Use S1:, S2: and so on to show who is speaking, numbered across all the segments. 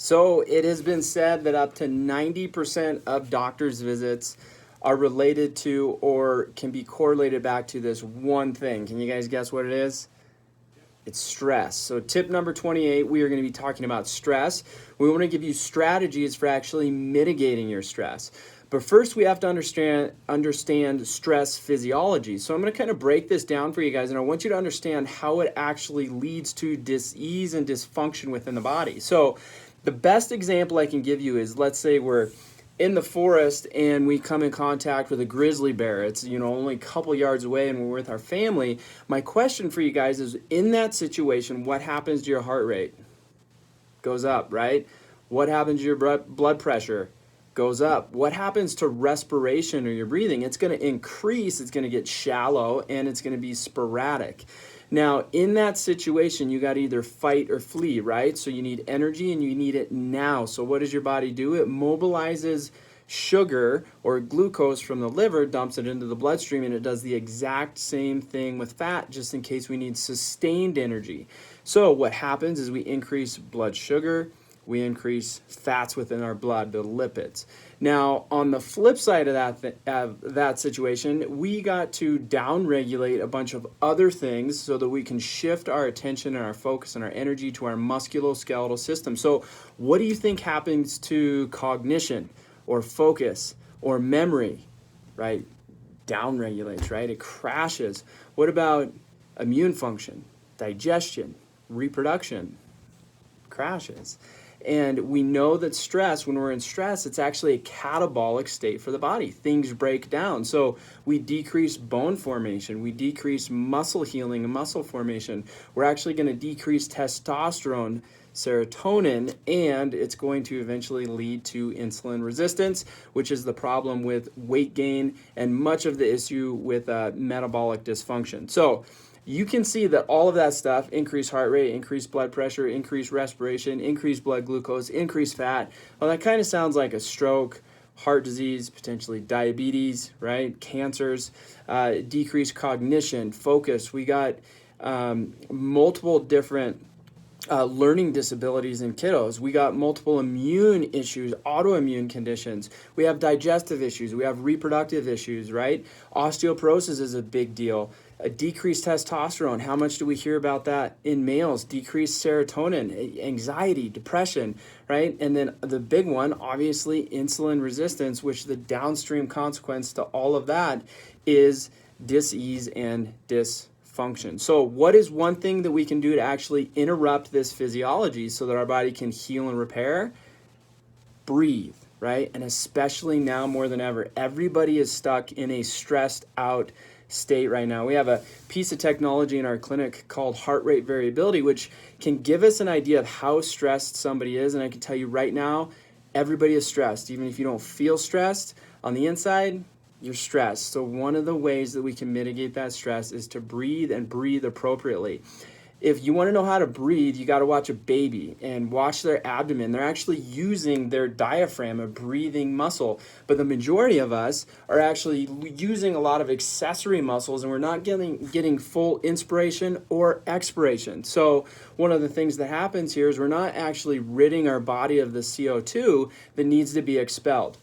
S1: So it has been said that up to 90% of doctor's visits are related to or can be correlated back to this one thing. Can you guys guess what it is? It's stress. So tip number 28, we are going to be talking about stress. We want to give you strategies for actually mitigating your stress. But first we have to understand stress physiology. So I'm going to kind of break this down for you guys, and I want you to understand how it actually leads to dis-ease and dysfunction within the body. So the best example I can give you is, let's say we're in the forest and we come in contact with a grizzly bear. It's, only a couple yards away and we're with our family. My question for you guys is, in that situation, what happens to your heart rate? Goes up, right? What happens to your blood pressure? Goes up. What happens to respiration or your breathing? It's going to increase, it's going to get shallow, and it's going to be sporadic. Now, in that situation, you got to either fight or flee, right? So you need energy and you need it now. So what does your body do? It mobilizes sugar or glucose from the liver, dumps it into the bloodstream, and it does the exact same thing with fat, just in case we need sustained energy. So what happens is we increase blood sugar, we increase fats within our blood, the lipids. Now, on the flip side of that situation, we got to downregulate a bunch of other things so that we can shift our attention and our focus and our energy to our musculoskeletal system. So what do you think happens to cognition or focus or memory, right? Downregulates, right? It crashes. What about immune function, digestion, reproduction? Crashes. And we know that stress, when we're in stress, it's actually a catabolic state for the body. Things break down. So we decrease bone formation, we decrease muscle healing and muscle formation. We're actually going to decrease testosterone, serotonin, and it's going to eventually lead to insulin resistance, which is the problem with weight gain and much of the issue with metabolic dysfunction. So you can see that all of that stuff, increased heart rate, increased blood pressure, increased respiration, increased blood glucose, increased fat. Well, that kind of sounds like a stroke, heart disease, potentially diabetes, right? Cancers, decreased cognition, focus. We got multiple different learning disabilities in kiddos. We got multiple immune issues, autoimmune conditions. We have digestive issues. We have reproductive issues, right? Osteoporosis is a big deal. A decreased testosterone. How much do we hear about that in males? Decreased serotonin, anxiety, depression, right? And then the big one, obviously, insulin resistance, which the downstream consequence to all of that is dis-ease and dysfunction. So what is one thing that we can do to actually interrupt this physiology so that our body can heal and repair? Breathe, right? And especially now more than ever, everybody is stuck in a stressed out state right now. We have a piece of technology in our clinic called heart rate variability, which can give us an idea of how stressed somebody is. And I can tell you right now, everybody is stressed. Even if you don't feel stressed, on the inside, you're stressed. So one of the ways that we can mitigate that stress is to breathe and breathe appropriately. If you want to know how to breathe, you got to watch a baby and watch their abdomen. They're actually using their diaphragm, a breathing muscle. But the majority of us are actually using a lot of accessory muscles, and we're not getting full inspiration or expiration. So one of the things that happens here is we're not actually ridding our body of the CO2 that needs to be expelled.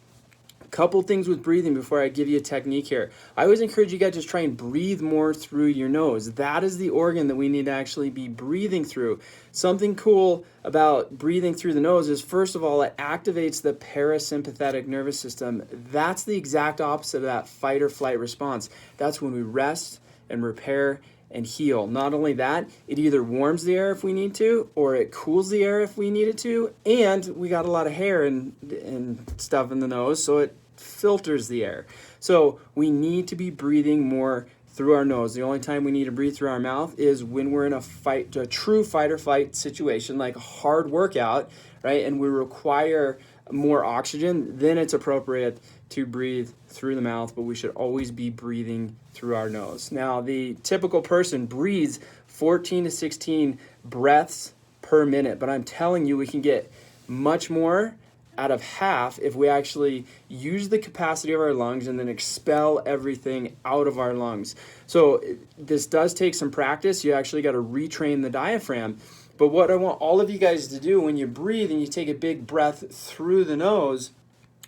S1: Couple things with breathing before I give you a technique here. I always encourage you guys to try and breathe more through your nose. That is the organ that we need to actually be breathing through. Something cool about breathing through the nose is, first of all, it activates the parasympathetic nervous system. That's the exact opposite of that fight or flight response. That's when we rest and repair and heal. Not only that, it either warms the air if we need to, or it cools the air if we need it to, and we got a lot of hair and stuff in the nose, so it filters the air. So we need to be breathing more through our nose. The only time we need to breathe through our mouth is when we're in a true fight or flight situation, like a hard workout, right? And we require more oxygen, then it's appropriate to breathe through the mouth, but we should always be breathing through our nose. Now, the typical person breathes 14 to 16 breaths per minute, but I'm telling you, we can get much more out of half if we actually use the capacity of our lungs and then expel everything out of our lungs. So this does take some practice. You actually got to retrain the diaphragm. But what I want all of you guys to do when you breathe and you take a big breath through the nose,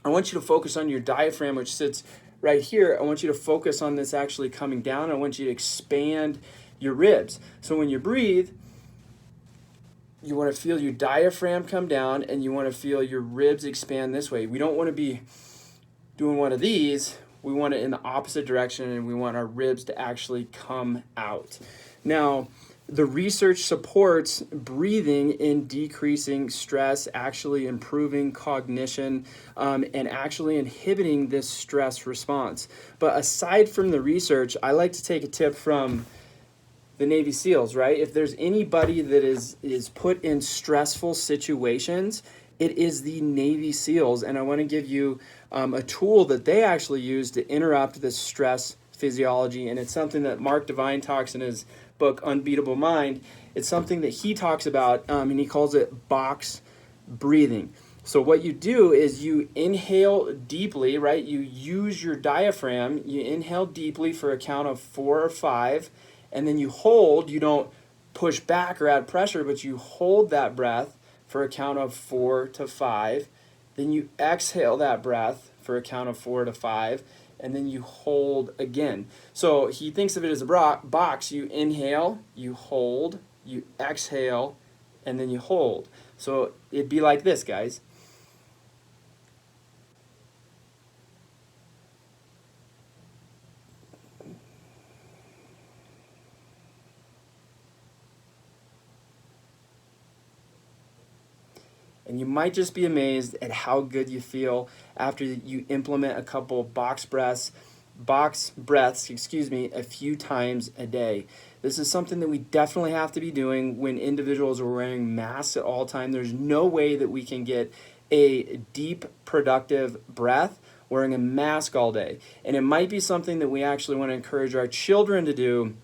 S1: I want you to focus on your diaphragm, which sits right here. I want you to focus on this actually coming down. I want you to expand your ribs. So when you breathe, you want to feel your diaphragm come down and you want to feel your ribs expand this way. We don't want to be doing one of these. We want it in the opposite direction, and we want our ribs to actually come out. Now, the research supports breathing in decreasing stress, actually improving cognition, and actually inhibiting this stress response. But aside from the research, I like to take a tip from the Navy SEALs, right? If there's anybody that is put in stressful situations, it is the Navy SEALs. And I want to give you a tool that they actually use to interrupt this stress physiology. And it's something that Mark Divine talks in his book, Unbeatable Mind. It's something that he talks about, and he calls it box breathing. So what you do is you inhale deeply, right? You use your diaphragm. You inhale deeply for a count of 4 or 5, and then you hold. You don't push back or add pressure, but you hold that breath for a count of 4 to 5. Then you exhale that breath for a count of 4 to 5, and then you hold again. So he thinks of it as a box. You inhale, you hold, you exhale, and then you hold. So it'd be like this, guys. And you might just be amazed at how good you feel after you implement a couple box breaths, a few times a day. This is something that we definitely have to be doing when individuals are wearing masks at all time. There's no way that we can get a deep, productive breath wearing a mask all day. And it might be something that we actually want to encourage our children to do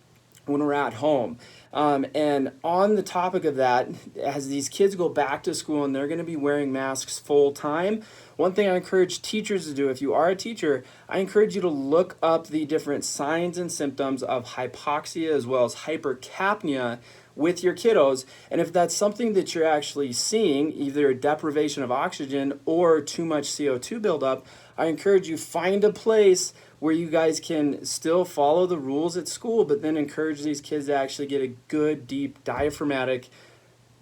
S1: when we're at home. And on the topic of that, as these kids go back to school and they're going to be wearing masks full time, one thing I encourage teachers to do, if you are a teacher, I encourage you to look up the different signs and symptoms of hypoxia as well as hypercapnia with your kiddos. And if that's something that you're actually seeing, either a deprivation of oxygen or too much CO2 buildup, I encourage you find a place where you guys can still follow the rules at school, but then encourage these kids to actually get a good, deep, diaphragmatic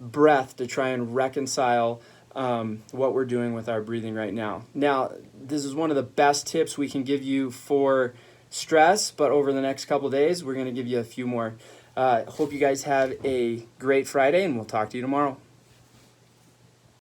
S1: breath to try and reconcile what we're doing with our breathing right now. Now, this is one of the best tips we can give you for stress, but over the next couple of days, we're going to give you a few more. Hope you guys have a great Friday, and we'll talk to you tomorrow.